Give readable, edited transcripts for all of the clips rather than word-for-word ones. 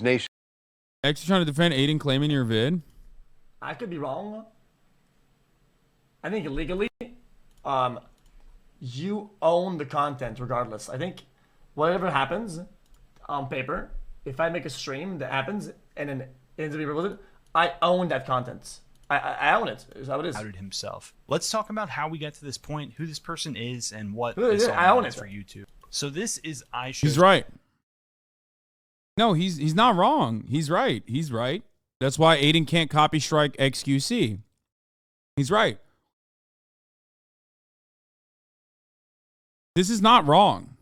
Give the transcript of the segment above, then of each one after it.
Nation. X trying to defend Aiden claiming your vid. I could be wrong. I think legally, you own the content regardless. I think whatever happens on paper, if I make a stream that happens and then it ends up being reposted, I own that content. I own it. Is how it is. Outed himself. Let's talk about how we got to this point, who this person is, and what Who is this it? all I own means it. for YouTube. So this is I should. He's right. No, he's not wrong. He's right. He's right. That's why Aiden can't copy strike xQc. He's right. This is not wrong.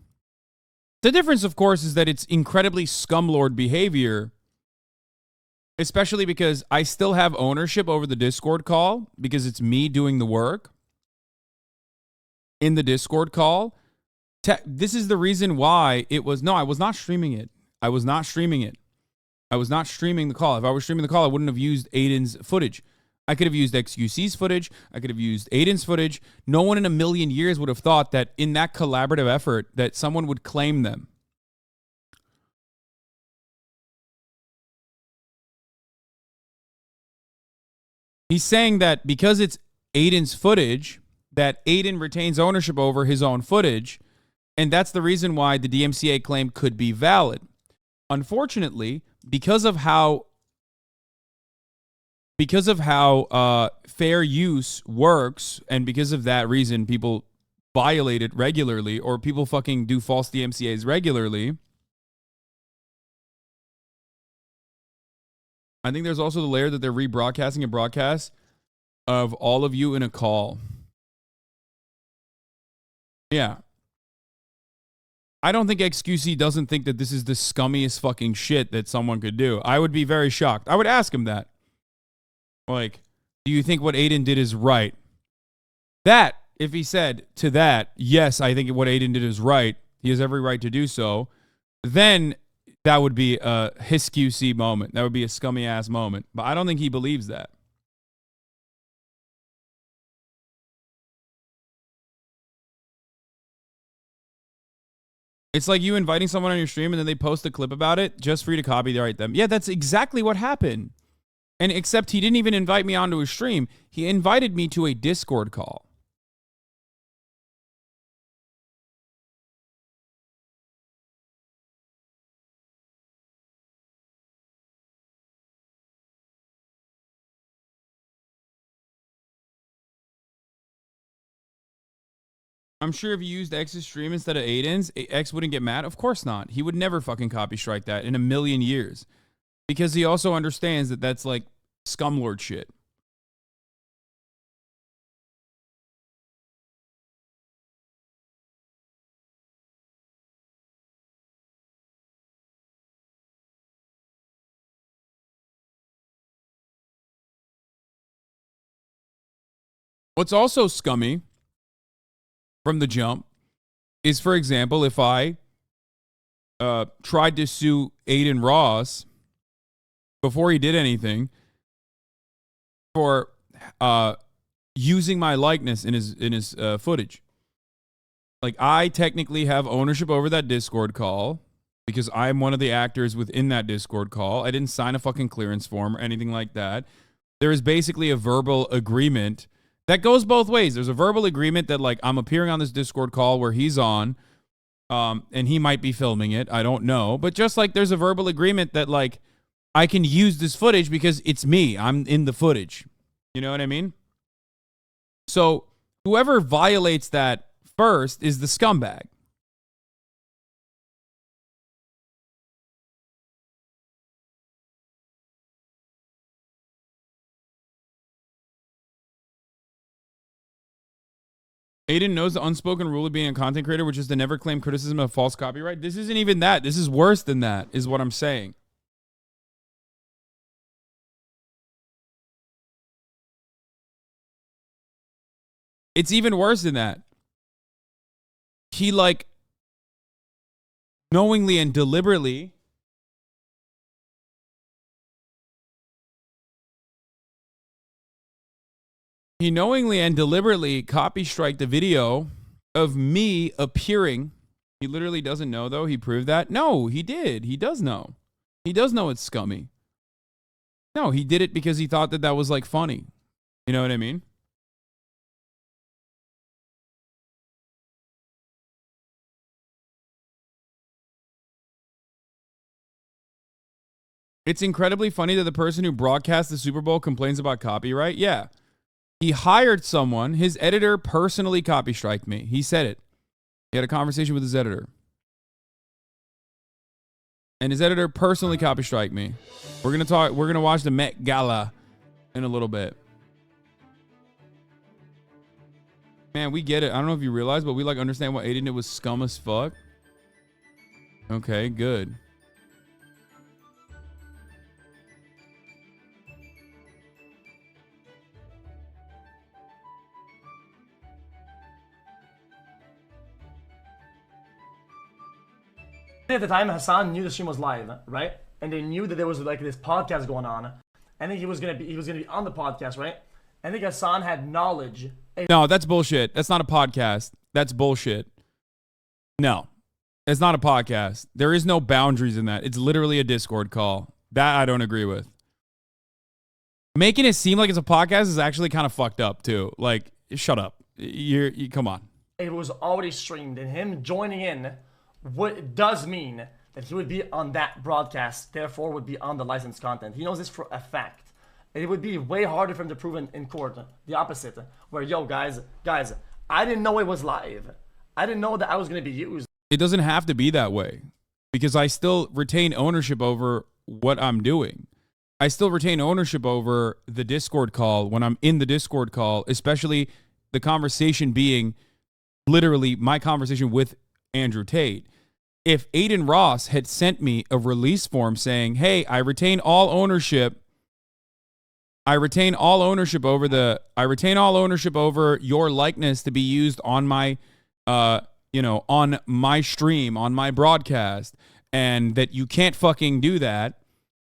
The difference, of course, is that it's incredibly scumlord behavior, especially because I still have ownership over the Discord call because it's me doing the work in the Discord call. This is the reason why it was... No, I was not streaming it. I was not streaming it. I was not streaming the call. If I were streaming the call, I wouldn't have used Aiden's footage. I could have used xQc's footage. I could have used Aiden's footage. No one in a million years would have thought that in that collaborative effort that someone would claim them. He's saying that because it's Aiden's footage, that Aiden retains ownership over his own footage, and that's the reason why the DMCA claim could be valid. Unfortunately, because of how fair use works, and because of that reason people violate it regularly, or people fucking do false DMCAs regularly, I think there's also the layer that they're rebroadcasting a broadcast of all of you in a call. Yeah. I don't think xQc doesn't think that this is the scummiest fucking shit that someone could do. I would be very shocked. I would ask him that. Like, do you think what Aiden did is right? That, if he said to that, yes, I think what Aiden did is right, he has every right to do so, then that would be a xQc moment. That would be a scummy ass moment. But I don't think he believes that. It's like you inviting someone on your stream and then they post a clip about it just for you to copyright them. Yeah, that's exactly what happened. And except he didn't even invite me onto his stream. He invited me to a Discord call. I'm sure if you used X's stream instead of Aiden's, X wouldn't get mad. Of course not. He would never fucking copy strike that in a million years. Because he also understands that that's like scumlord shit. What's also scummy from the jump is, for example, if I tried to sue AdinRoss before he did anything for using my likeness in his footage. Like, I technically have ownership over that Discord call because I'm one of the actors within that Discord call. I didn't sign a fucking clearance form or anything like that. There is basically a verbal agreement that goes both ways. There's a verbal agreement that, like, I'm appearing on this Discord call where he's on, and he might be filming it. I don't know. But just like there's a verbal agreement that, like, I can use this footage because it's me. I'm in the footage. You know what I mean? So whoever violates that first is the scumbag. Aiden knows the unspoken rule of being a content creator, which is to never claim criticism of false copyright. This isn't even that. This is worse than that, is what I'm saying. It's even worse than that. He, like, knowingly and deliberately copy strike the video of me appearing. He literally doesn't know, though. He proved that. No, he did. He does know. He does know it's scummy. No, he did it because he thought that was like funny. You know what I mean? It's incredibly funny that the person who broadcast the Super Bowl complains about copyright. Yeah. He hired someone. His editor personally copystriked me. He said it. He had a conversation with his editor. And his editor personally copystriked me. We're going to watch the Met Gala in a little bit. Man, we get it. I don't know if you realize, but we like understand what Aiden did was scum as fuck. Okay, good. At the time, Hasan knew the stream was live, right? And they knew that there was like this podcast going on. I think he was gonna be on the podcast, right? I think Hasan had knowledge. No, that's bullshit. That's not a podcast. That's bullshit. No, it's not a podcast. There is no boundaries in that. It's literally a Discord call. That I don't agree with. Making it seem like it's a podcast is actually kind of fucked up too. Like, shut up. You come on. It was already streamed, and him joining in, what does mean that he would be on that broadcast, therefore would be on the licensed content. He knows this for a fact. It would be way harder for him to prove in court the opposite, where, yo, guys, I didn't know it was live. I didn't know that I was going to be used. It doesn't have to be that way because I still retain ownership over what I'm doing. I still retain ownership over the Discord call when I'm in the Discord call, especially the conversation being literally my conversation with Andrew Tate. If AdinRoss had sent me a release form saying, hey, I retain all ownership over your likeness to be used on my on my stream, on my broadcast, and that you can't fucking do that,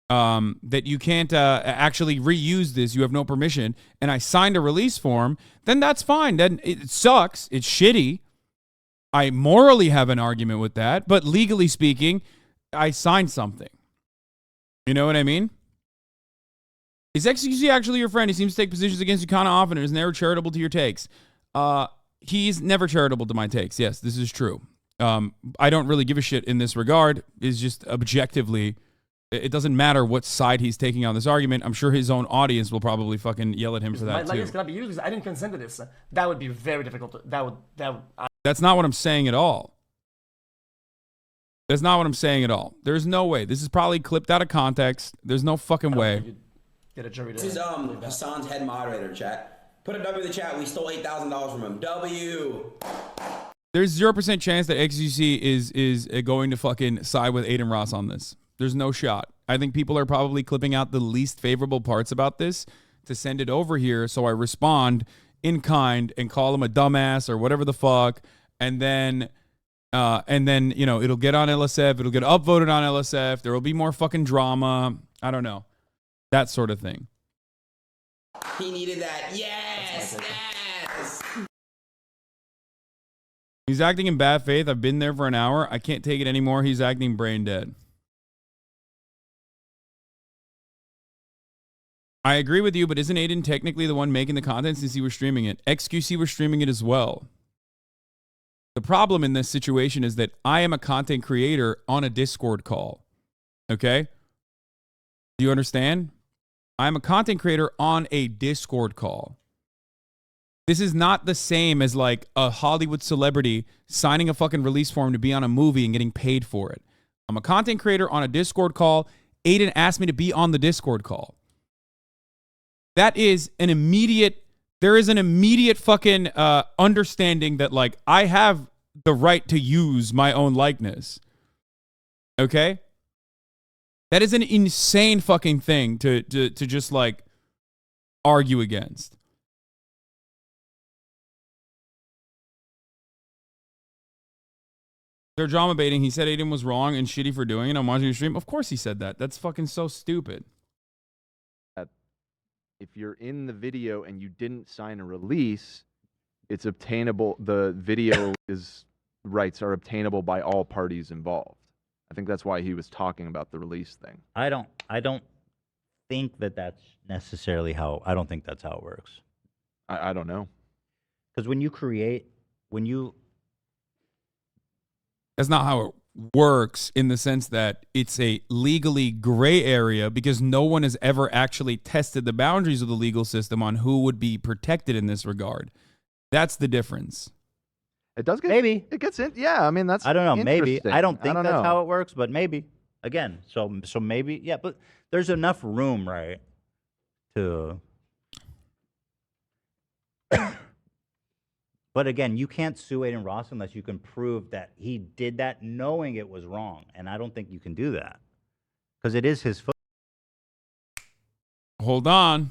that you can't actually reuse this, you have no permission, and I signed a release form, then that's fine. Then it sucks. It's shitty. I morally have an argument with that, but legally speaking, I signed something. You know what I mean? Is xQc actually your friend? He seems to take positions against you kind of often and is never charitable to your takes. He's never charitable to my takes. Yes, this is true. I don't really give a shit in this regard. It's just objectively, it doesn't matter what side he's taking on this argument. I'm sure his own audience will probably fucking yell at him for that my too. likeness cannot be used because I didn't consent to this. That would be very difficult. That's not what I'm saying at all. That's not what I'm saying at all. There's no way. This is probably clipped out of context. There's no fucking way. Get a jury to this is Hasan's head moderator, chat. Put a W in the chat. We stole $8,000 from him. W. There's 0% chance that xQc is going to fucking side with AdinRoss on this. There's no shot. I think people are probably clipping out the least favorable parts about this to send it over here so I respond in kind and call him a dumbass or whatever the fuck, and then it'll get on LSF, it'll get upvoted on LSF, there will be more fucking drama. I don't know. That sort of thing. He needed that. Yes. Yes. He's acting in bad faith. I've been there for an hour. I can't take it anymore. He's acting brain dead. I agree with you, but isn't Aiden technically the one making the content since he was streaming it? xQc was streaming it as well. The problem in this situation is that I am a content creator on a Discord call. Okay? Do you understand? I'm a content creator on a Discord call. This is not the same as like a Hollywood celebrity signing a fucking release form to be on a movie and getting paid for it. I'm a content creator on a Discord call. Aiden asked me to be on the Discord call. That is an immediate, there is an immediate fucking understanding that like I have the right to use my own likeness. Okay? That is an insane fucking thing to just like argue against. They're drama baiting. He said Aiden was wrong and shitty for doing it. I'm watching your stream. Of course he said that. That's fucking so stupid. If you're in the video and you didn't sign a release, it's obtainable. The video rights are obtainable by all parties involved. I think that's why he was talking about the release thing. I don't think that that's necessarily how. I don't think that's how it works. I don't know. Because when you That's not how it works in the sense that it's a legally gray area because no one has ever actually tested the boundaries of the legal system on who would be protected in this regard. That's the difference. It does get Maybe. It gets in. Yeah, I mean that's. I don't know. Maybe interesting. I don't think that's know. how it works, but maybe again. So maybe yeah. But there's enough room, right? To. But again, you can't sue AdinRoss unless you can prove that he did that knowing it was wrong, and I don't think you can do that because it is his foot. Hold on.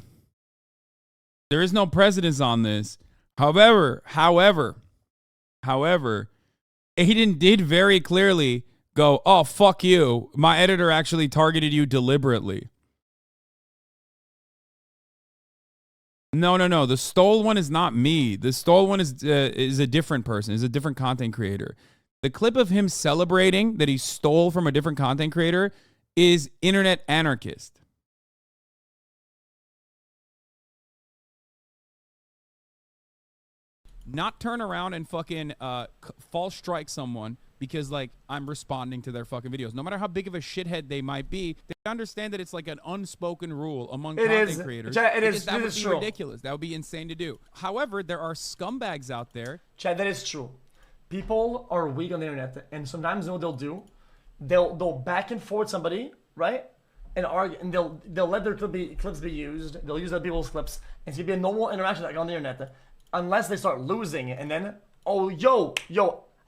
There is no precedence on this. However, Aiden did very clearly go, "Oh, fuck you. My editor actually targeted you deliberately." No. The stole one is not me. The stole one is a different person, is a different content creator. The clip of him celebrating that he stole from a different content creator is internet anarchist. Not turn around and fucking false strike someone because like I'm responding to their fucking videos. No matter how big of a shithead they might be, they understand that it's like an unspoken rule among content creators. Chad, that would is be true. ridiculous. That would be insane to do. However, there are scumbags out there. Chad, that is true. People are weak on the internet, and sometimes you know what they'll do? They'll back and forth somebody, right? And argue, and they'll let their clips be used. They'll use other people's clips, and it's gonna be a normal interaction like on the internet, unless they start losing, and then yo.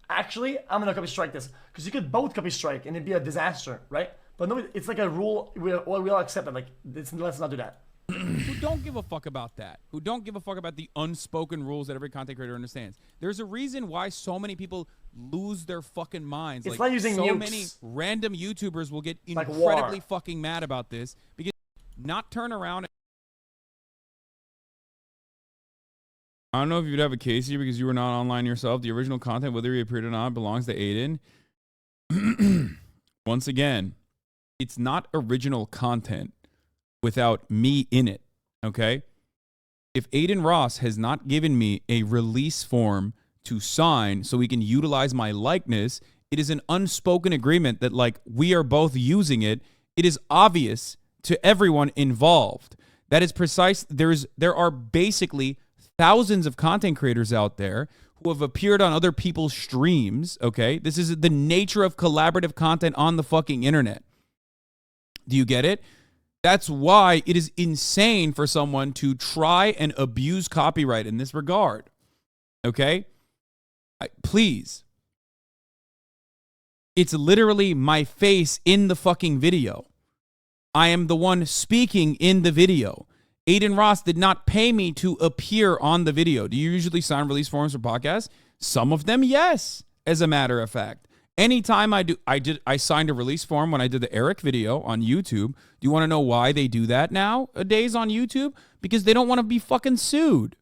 Actually, I'm gonna copy strike this because you could both copy strike and it'd be a disaster, right? But no, it's like a rule. We all accept it. Like, let's not do that. Who don't give a fuck about that? Who don't give a fuck about the unspoken rules that every content creator understands? There's a reason why so many people lose their fucking minds. It's like using so nukes. many random YouTubers will get Like incredibly war. fucking mad about this because not turn around. I don't know if you'd have a case here because you were not online yourself. The original content, whether he appeared or not, belongs to Aiden. Once again, it's not original content without me in it, okay? If AdinRoss has not given me a release form to sign so we can utilize my likeness, it is an unspoken agreement that, like, we are both using it. It is obvious to everyone involved. That is precise. There are basically thousands of content creators out there who have appeared on other people's streams, okay? This is the nature of collaborative content on the fucking internet. Do you get it? That's why it is insane for someone to try and abuse copyright in this regard, okay? Please. It's literally my face in the fucking video. I am the one speaking in the video. AdinRoss did not pay me to appear on the video. Do you usually sign release forms for podcasts? Some of them, yes, as a matter of fact. Anytime I signed a release form when I did the Eric video on YouTube. Do you want to know why they do that nowadays on YouTube? Because they don't want to be fucking sued.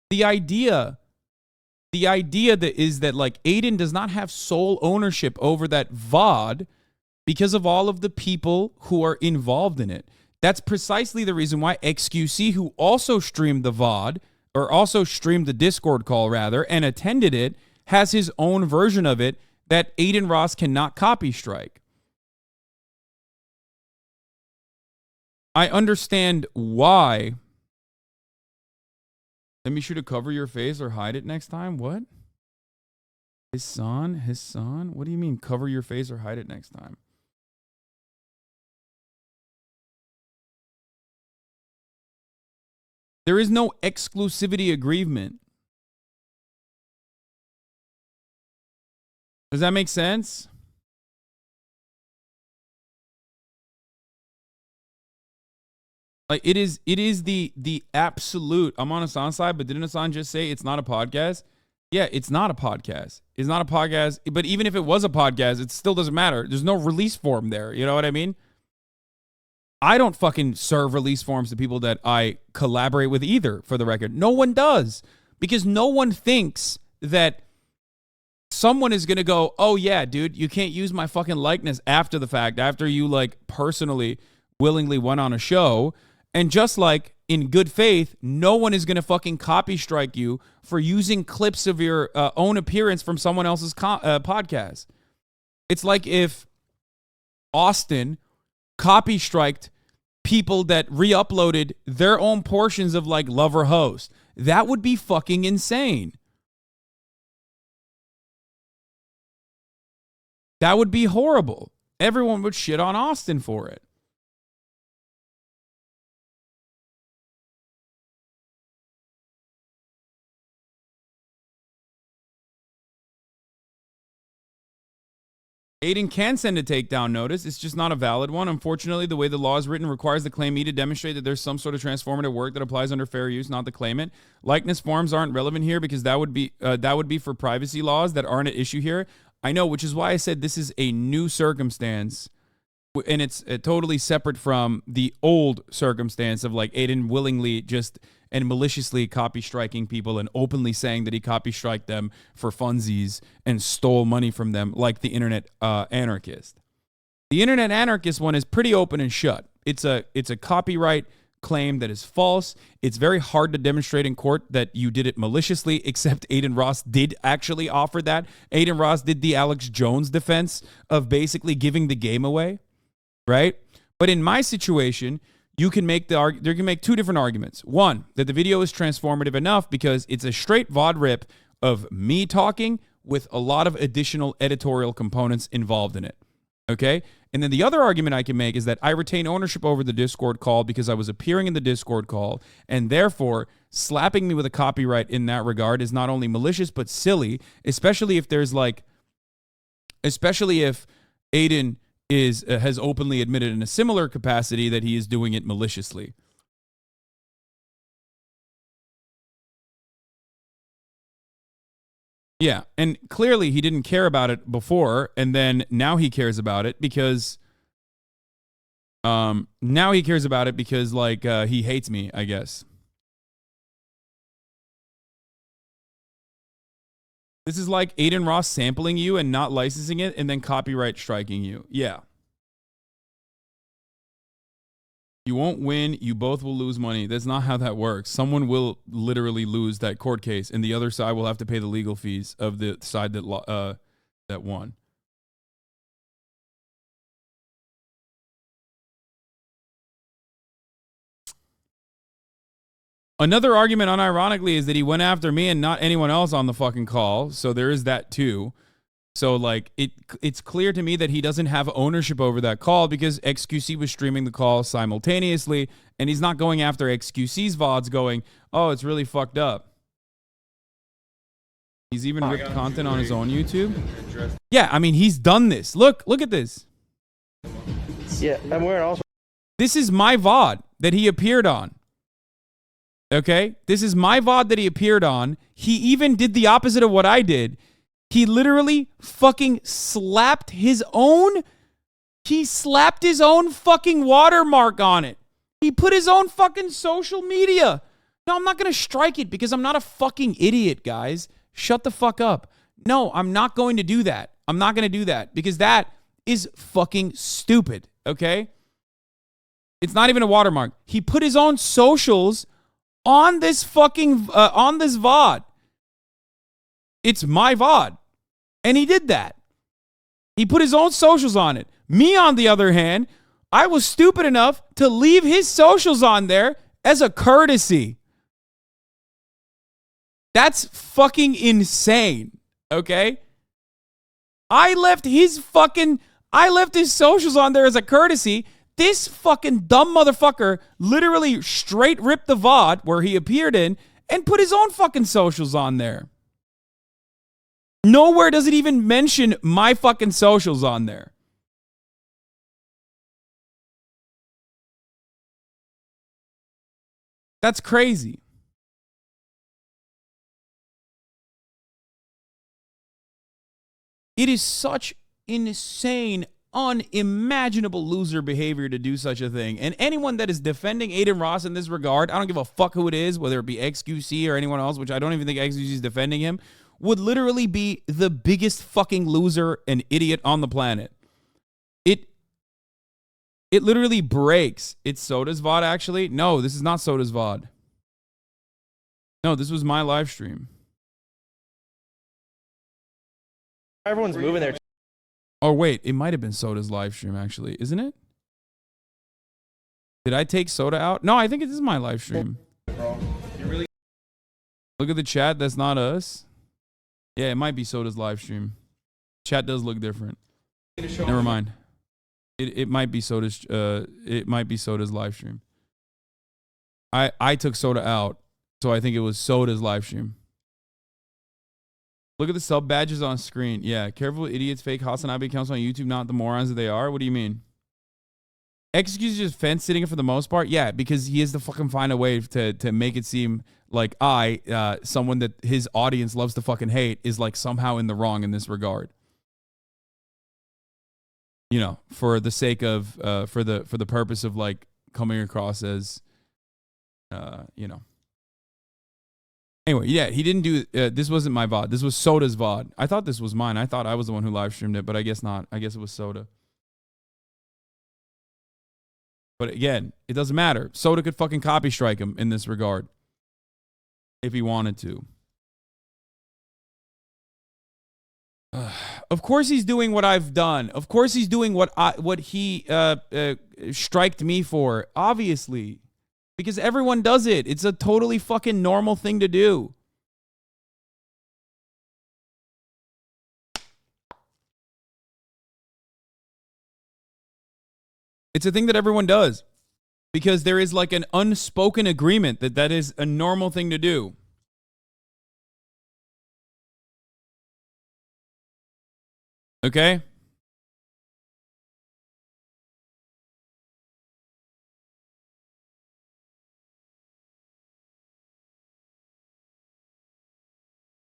The idea that is that like Aiden does not have sole ownership over that VOD because of all of the people who are involved in it. That's precisely the reason why xQc, who also streamed the VOD, or also streamed the Discord call rather, and attended it, has his own version of it that AdinRoss cannot copy strike. I understand why. Let me shoot to cover your face or hide it next time. What? Hasan? What do you mean cover your face or hide it next time? There is no exclusivity agreement. Does that make sense? Like it is the absolute. I'm on Hasan's side, but didn't Hasan just say it's not a podcast? Yeah, it's not a podcast. It's not a podcast. But even if it was a podcast, it still doesn't matter. There's no release form there. You know what I mean? I don't fucking serve release forms to people that I collaborate with either, for the record. No one does. Because no one thinks that someone is going to go, oh yeah, dude, you can't use my fucking likeness after the fact, after you like personally, willingly went on a show. And just like in good faith, no one is going to fucking copy strike you for using clips of your own appearance from someone else's podcast. It's like if Austin copy striked people that re-uploaded their own portions of like Lover Host. That would be fucking insane. That would be horrible. Everyone would shit on Austin for it. Aiden can send a takedown notice. It's just not a valid one. Unfortunately, the way the law is written requires the claimee to demonstrate that there's some sort of transformative work that applies under fair use, not the claimant. Likeness forms aren't relevant here because that would be for privacy laws that aren't at issue here. I know, which is why I said this is a new circumstance, and it's totally separate from the old circumstance of like Aiden willingly just and maliciously copy striking people and openly saying that he copy striked them for funsies and stole money from them, like the internet anarchist. The internet anarchist one is pretty open and shut. It's a copyright claim that is false. It's very hard to demonstrate in court that you did it maliciously, except AdinRoss did actually offer that. AdinRoss did the Alex Jones defense of basically giving the game away, right? But in my situation, you can make two different arguments. One, that the video is transformative enough because it's a straight VOD rip of me talking with a lot of additional editorial components involved in it. Okay? And then the other argument I can make is that I retain ownership over the Discord call because I was appearing in the Discord call, and therefore slapping me with a copyright in that regard is not only malicious but silly, especially if Aiden has openly admitted in a similar capacity that he is doing it maliciously. Yeah, and clearly he didn't care about it before, and then now he cares about it because like he hates me, I guess. This is like AdinRoss sampling you and not licensing it and then copyright striking you. Yeah. You won't win. You both will lose money. That's not how that works. Someone will literally lose that court case, and the other side will have to pay the legal fees of the side that won. Another argument, unironically, is that he went after me and not anyone else on the fucking call. So there is that too. So like it's clear to me that he doesn't have ownership over that call because XQC was streaming the call simultaneously, and he's not going after XQC's VODs going, oh, it's really fucked up. He's even ripped content on his own YouTube. Yeah, I mean, he's done this. Look at this. Yeah, I'm wearing also. This is my VOD that he appeared on. Okay? This is my VOD that he appeared on. He even did the opposite of what I did. He literally fucking slapped his own fucking watermark on it. He put his own fucking social media. No, I'm not going to strike it because I'm not a fucking idiot, guys. Shut the fuck up. No, I'm not going to do that. I'm not going to do that because that is fucking stupid, okay? It's not even a watermark. He put his own socials on this fucking, on this VOD. It's my VOD. And he did that. He put his own socials on it. Me, on the other hand, I was stupid enough to leave his socials on there as a courtesy. That's fucking insane, okay? I left his socials on there as a courtesy. This fucking dumb motherfucker literally straight ripped the VOD where he appeared in and put his own fucking socials on there. Nowhere does it even mention my fucking socials on there. That's crazy. It is such insane unimaginable loser behavior to do such a thing. And anyone that is defending AdinRoss in this regard, I don't give a fuck who it is, whether it be xQc or anyone else, which I don't even think xQc is defending him, would literally be the biggest fucking loser and idiot on the planet. It literally breaks. It's Soda's VOD, actually. No, this is not Soda's VOD. No, this was my live stream. Everyone's moving there. Oh, wait. It might have been Soda's live stream, actually. Isn't it? Did I take Soda out? No, I think it is my live stream. Look at the chat. That's not us. Yeah, it might be Soda's live stream. Chat does look different. Never mind. It might be Soda's live stream. I took Soda out, so I think it was Soda's live stream. Look at the sub badges on screen. Yeah, careful idiots fake HasanAbi accounts on YouTube, not the morons that they are. What do you mean? xQc is just fence sitting for the most part. Yeah, because he has to fucking find a way to make it seem like someone that his audience loves to fucking hate, is like somehow in the wrong in this regard. You know, for the sake of for the purpose of like coming across as you know. Anyway, yeah, he didn't do this. Wasn't my VOD. This was Soda's VOD. I thought this was mine. I thought I was the one who live streamed it, but I guess not. I guess it was Soda. But again, it doesn't matter. Soda could fucking copy strike him in this regard if he wanted to. Of course he's doing what I've done. Of course he's doing what he striked me for. Obviously. Because everyone does it. It's a totally fucking normal thing to do. It's a thing that everyone does. Because there is like an unspoken agreement that is a normal thing to do. Okay?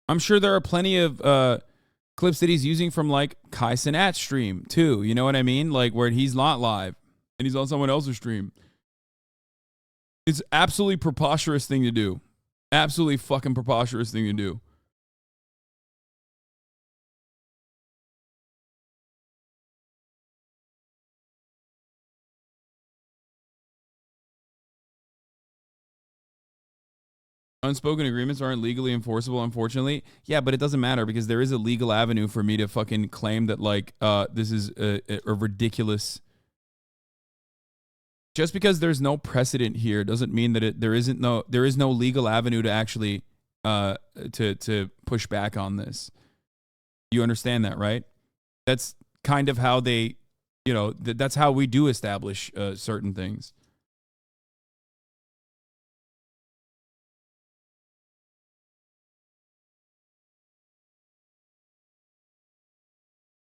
I'm sure there are plenty of clips that he's using from like Hasan at stream too. You know what I mean? Like where he's not live and he's on someone else's stream. It's absolutely preposterous thing to do. Absolutely fucking preposterous thing to do. Unspoken agreements aren't legally enforceable, unfortunately. Yeah, but it doesn't matter because there is a legal avenue for me to fucking claim that, like, this is a ridiculous. Just because there's no precedent here doesn't mean that there is no legal avenue to actually to push back on this. You understand that, right? That's kind of how they, you know, that's how we do establish certain things.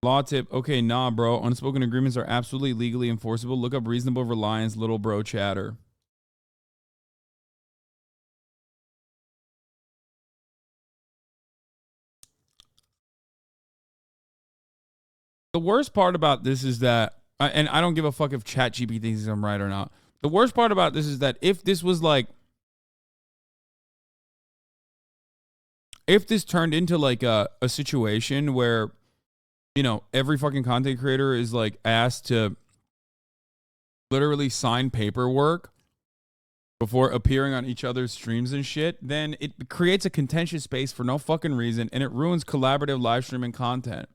Law tip. Okay, nah, bro. Unspoken agreements are absolutely legally enforceable. Look up reasonable reliance, little bro chatter. The worst part about this is that, and I don't give a fuck if ChatGPT thinks I'm right or not. The worst part about this is that if this was like, if this turned into like a situation where, you know, every fucking content creator is like asked to literally sign paperwork before appearing on each other's streams and shit, then it creates a contentious space for no fucking reason and it ruins collaborative live streaming content.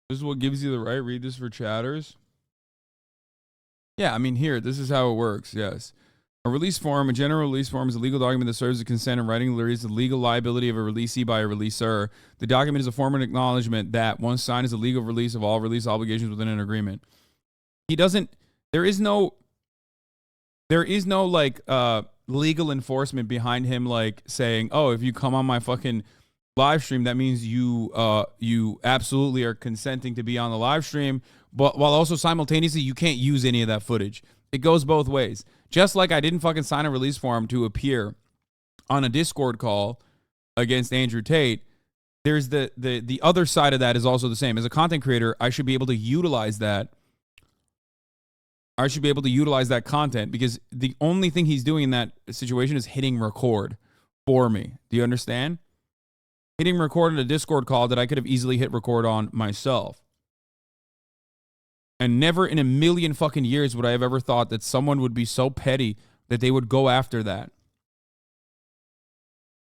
This is what gives you the right. Read this for chatters. Yeah, I mean, here, this is how it works. Yes. A release form, a general release form, is a legal document that serves as consent in writing release the legal liability of a releasee by a releaser. The document is a form of acknowledgement that, once signed, is a legal release of all release obligations within an agreement. He doesn't, there is no like legal enforcement behind him, like saying, oh, if you come on my fucking live stream, that means you absolutely are consenting to be on the live stream, but while also simultaneously you can't use any of that footage. It goes both ways. Just like I didn't fucking sign a release form to appear on a Discord call against Andrew Tate, there's the other side of that is also the same. As a content creator, I should be able to utilize that. I should be able to utilize that content because the only thing he's doing in that situation is hitting record for me. Do you understand? Hitting record on a Discord call that I could have easily hit record on myself. And never in a million fucking years would I have ever thought that someone would be so petty that they would go after that.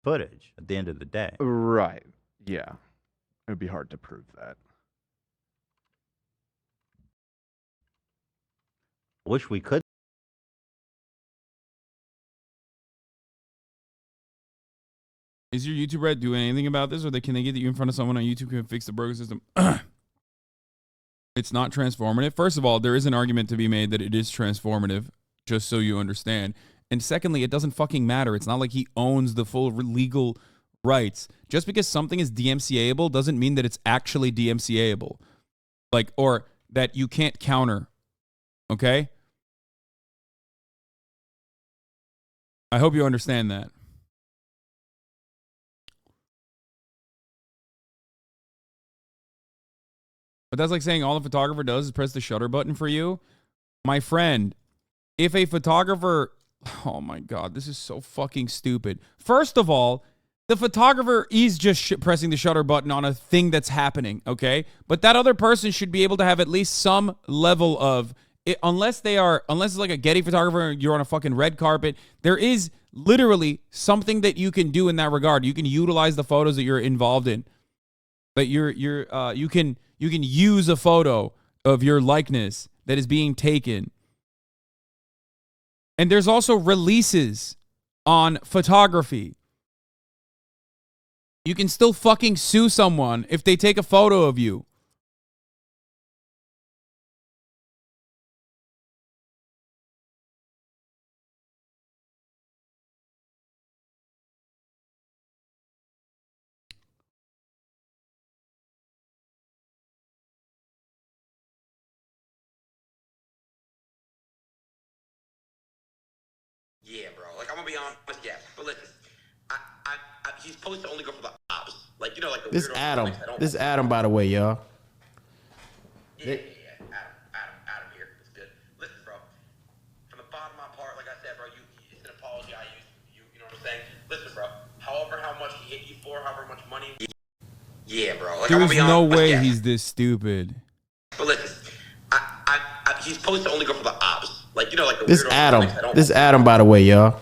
Footage at the end of the day. Right. Yeah. It would be hard to prove that. I wish we could. Is your YouTube Red doing anything about this, or can they get you in front of someone on YouTube who can fix the burger system? It's not transformative. First of all, there is an argument to be made that it is transformative, just so you understand. And secondly, it doesn't fucking matter. It's not like he owns the full legal rights. Just because something is DMCA-able doesn't mean that it's actually DMCA-able. Like, or that you can't counter. Okay? I hope you understand that. But that's like saying all a photographer does is press the shutter button for you. My friend, if a photographer... Oh my God, this is so fucking stupid. First of all, the photographer is just pressing the shutter button on a thing that's happening, okay? But that other person should be able to have at least some level of... unless it's like a Getty photographer and you're on a fucking red carpet, there is literally something that you can do in that regard. You can utilize the photos that you're involved in. But you can use a photo of your likeness that is being taken. And there's also releases on photography. You can still fucking sue someone if they take a photo of you. Yeah, bro. Like, I'm gonna be honest, yeah. But listen, he's supposed to only go for the ops. Like, you know, like the This weirdo Adam. comics I don't This like. Adam, by the way, y'all. Yeah. Adam here. It's good. Listen, bro. From the bottom of my heart, like I said, bro, it's an apology I used. You know what I'm saying? Listen, bro. However, how much he hit you for, however much money. Yeah, bro. Like, I'm There's gonna be no honest, way yeah. he's this stupid. But listen, he's supposed to only go for the ops. Like, you know, like the This weirdo Adam. comics I don't This like. Adam, by the way, y'all.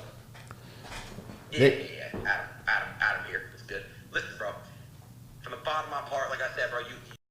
Yeah. Adam here. It's good. Listen, bro. From the bottom of my heart, like I said, bro,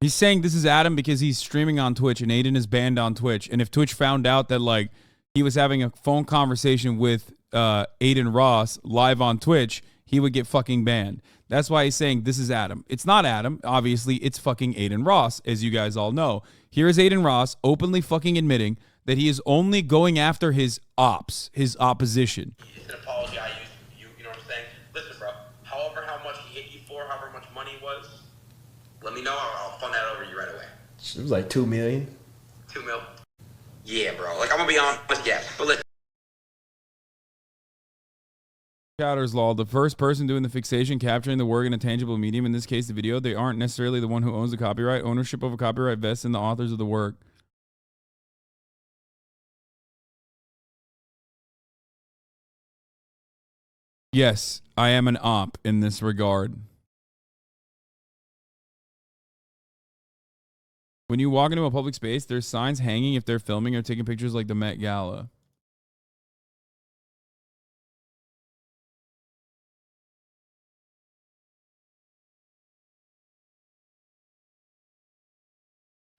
He's saying this is Adam because he's streaming on Twitch and Aiden is banned on Twitch. And if Twitch found out that like he was having a phone conversation with AdinRoss live on Twitch, he would get fucking banned. That's why he's saying this is Adam. It's not Adam. Obviously, it's fucking AdinRoss, as you guys all know. Here is AdinRoss openly fucking admitting that he is only going after his ops, his opposition. it's an apology I used. You know what I'm saying? Listen, bro. However, how much he hit you for, however much money was, let me know. I'll fund that over to you right away. It was like 2 million. 2 mil. Yeah, bro. Like, I'm gonna be honest, yeah. But listen. Chowder's Law, the first person doing the fixation, capturing the work in a tangible medium, in this case the video, they aren't necessarily the one who owns the copyright. Ownership of a copyright vests in the authors of the work. Yes, I am an op in this regard. When you walk into a public space, there's signs hanging if they're filming or taking pictures like the Met Gala.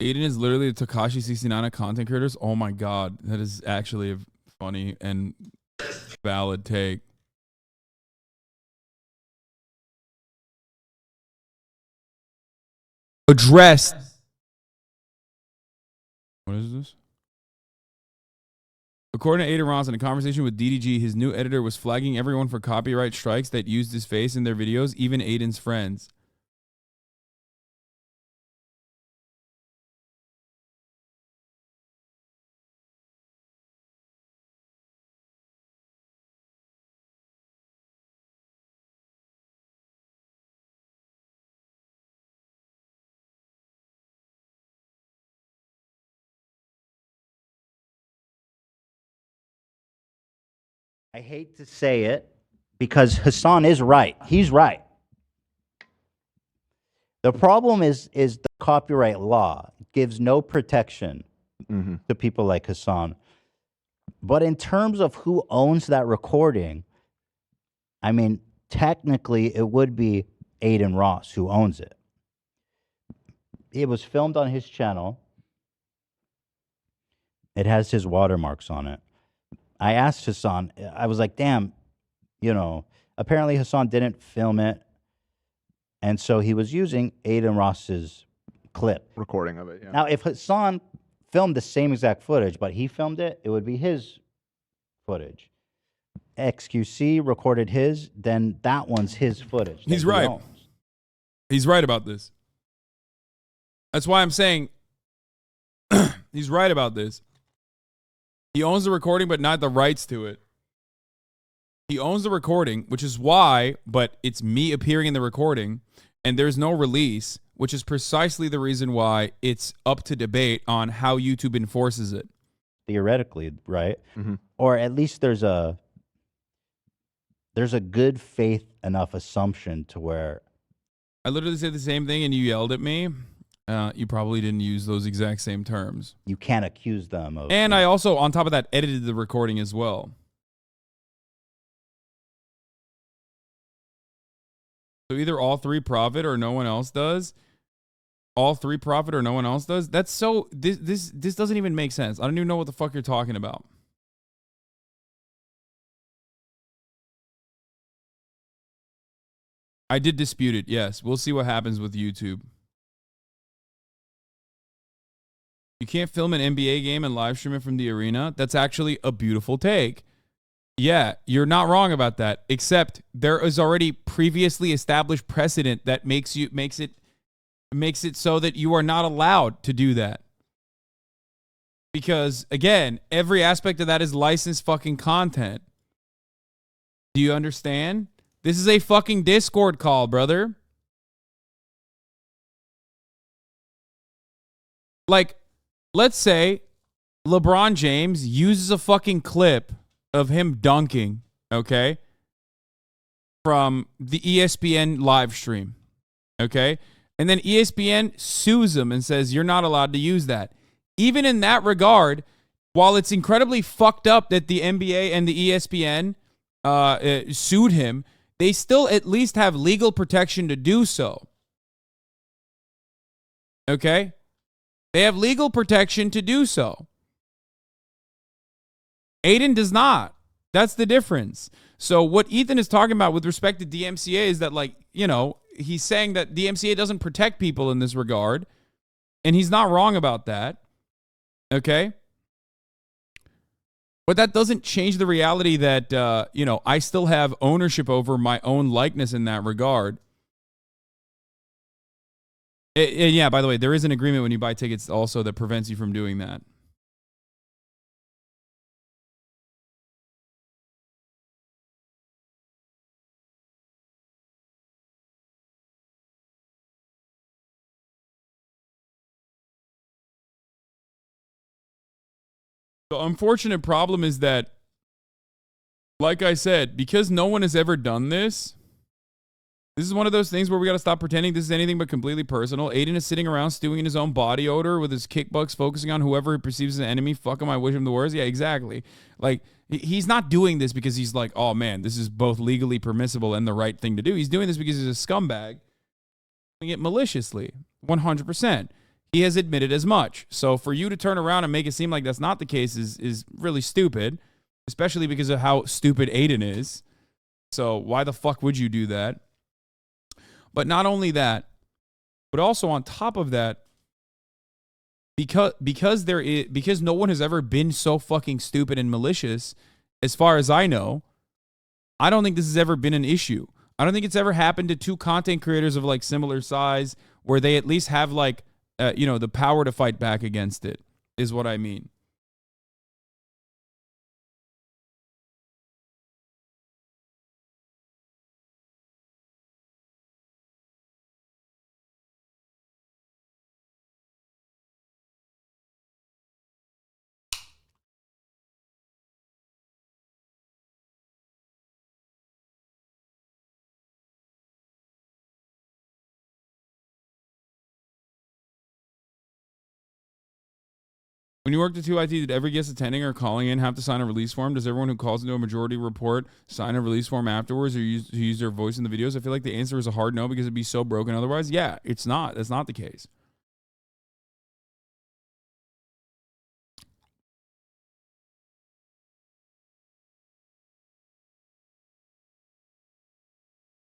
Aiden is literally the Takashi 69 of content creators. Oh my god, that is actually a funny and valid take. Addressed. What is this? According to AdinRoss, in a conversation with DDG, his new editor was flagging everyone for copyright strikes that used his face in their videos, even Aiden's friends. I hate to say it because Hasan is right. He's right. The problem is the copyright law gives no protection to people like Hasan. But in terms of who owns that recording, I mean, technically it would be AdinRoss who owns it. It was filmed on his channel. It has his watermarks on it. I asked Hasan, I was like, damn, you know, apparently Hasan didn't film it. And so he was using AdinRoss's clip. Recording of it, yeah. Now, if Hasan filmed the same exact footage, but he filmed it, it would be his footage. xQc recorded his, then that one's his footage. He's right. He's right about this. That's why I'm saying he's right about this. He owns the recording, but not the rights to it. He owns the recording, which is why, but it's me appearing in the recording, and there's no release, which is precisely the reason why it's up to debate on how YouTube enforces it. Theoretically, right? Or at least there's a good faith enough assumption to where... I literally said the same thing, and you yelled at me. You probably didn't use those exact same terms. You can't accuse them of... And I also, on top of that, edited the recording as well. So either all three profit or no one else does. All three profit or no one else does. That's so... This doesn't even make sense. I don't even know what the fuck you're talking about. I did dispute it, yes. We'll see what happens with YouTube. You can't film an NBA game and live stream it from the arena. That's actually a beautiful take. Yeah, you're not wrong about that. Except there is already previously established precedent that makes it so that you are not allowed to do that. Because again, every aspect of that is licensed fucking content. Do you understand? This is a fucking Discord call, brother. Like, let's say LeBron James uses a fucking clip of him dunking, okay, from the ESPN live stream, okay? And then ESPN sues him and says, you're not allowed to use that. Even in that regard, while it's incredibly fucked up that the NBA and the ESPN sued him, they still at least have legal protection to do so. Okay? They have legal protection to do so. Aiden does not. That's the difference. So what Ethan is talking about with respect to DMCA is that, like, you know, he's saying that DMCA doesn't protect people in this regard. And he's not wrong about that. Okay? But that doesn't change the reality that, you know, I still have ownership over my own likeness in that regard. And yeah, by the way, there is an agreement when you buy tickets also that prevents you from doing that. The unfortunate problem is that, like I said, because no one has ever done this, this is one of those things where we got to stop pretending this is anything but completely personal. Aiden is sitting around stewing in his own body odor with his kickbucks, focusing on whoever he perceives as an enemy. Fuck him, I wish him the worst. Yeah, exactly. Like, he's not doing this because he's like, oh man, this is both legally permissible and the right thing to do. He's doing this because he's a scumbag, doing it maliciously, 100%. He has admitted as much. So for you to turn around and make it seem like that's not the case is really stupid, especially because of how stupid Aiden is. So why the fuck would you do that? But not only that, but also on top of that, because no one has ever been so fucking stupid and malicious, as far as I know, I don't think this has ever been an issue. I don't think it's ever happened to two content creators of like similar size where they at least have like the power to fight back against it, is what I mean. When you worked at 2IT, did every guest attending or calling in have to sign a release form? Does everyone who calls into a majority report sign a release form afterwards or use their voice in the videos? I feel like the answer is a hard no because it'd be so broken otherwise. Yeah, it's not. That's not the case.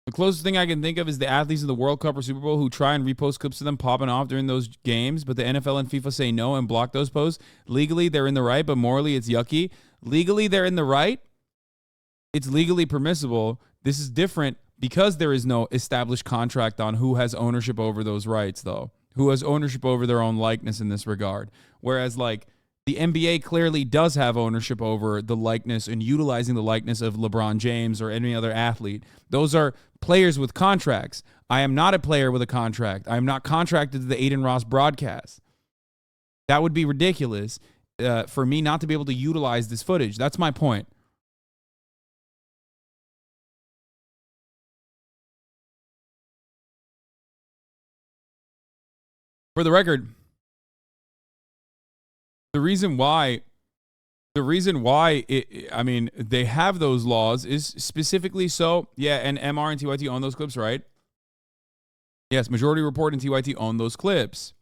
The closest thing I can think of is the athletes in the World Cup or Super Bowl who try and repost clips of them popping off during those games, but the NFL and FIFA say no and block those posts. Legally, they're in the right, but morally, it's yucky. Legally, they're in the right. It's legally permissible. This is different because there is no established contract on who has ownership over those rights, though. Who has ownership over their own likeness in this regard. Whereas, like, the NBA clearly does have ownership over the likeness and utilizing the likeness of LeBron James or any other athlete. Those are players with contracts. I am not a player with a contract. I am not contracted to the AdinRoss broadcast. That would be ridiculous for me not to be able to utilize this footage. That's my point. For the record, the reason why I mean, they have those laws is specifically so, yeah, and MR and TYT own those clips, right? Yes, Majority Report and TYT own those clips.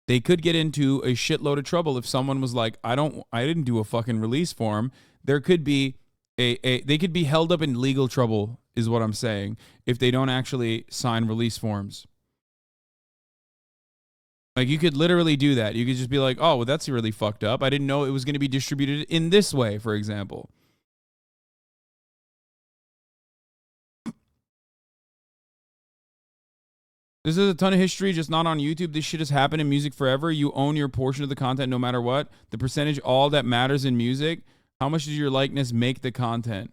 They could get into a shitload of trouble if someone was like, I didn't do a fucking release form. There could be they could be held up in legal trouble, is what I'm saying, if they don't actually sign release forms. Like, you could literally do that. You could just be like, oh, well, that's really fucked up. I didn't know it was going to be distributed in this way, for example. This is a ton of history, just not on YouTube. This shit has happened in music forever. You own your portion of the content no matter what. The percentage, all that matters in music. How much does your likeness make the content?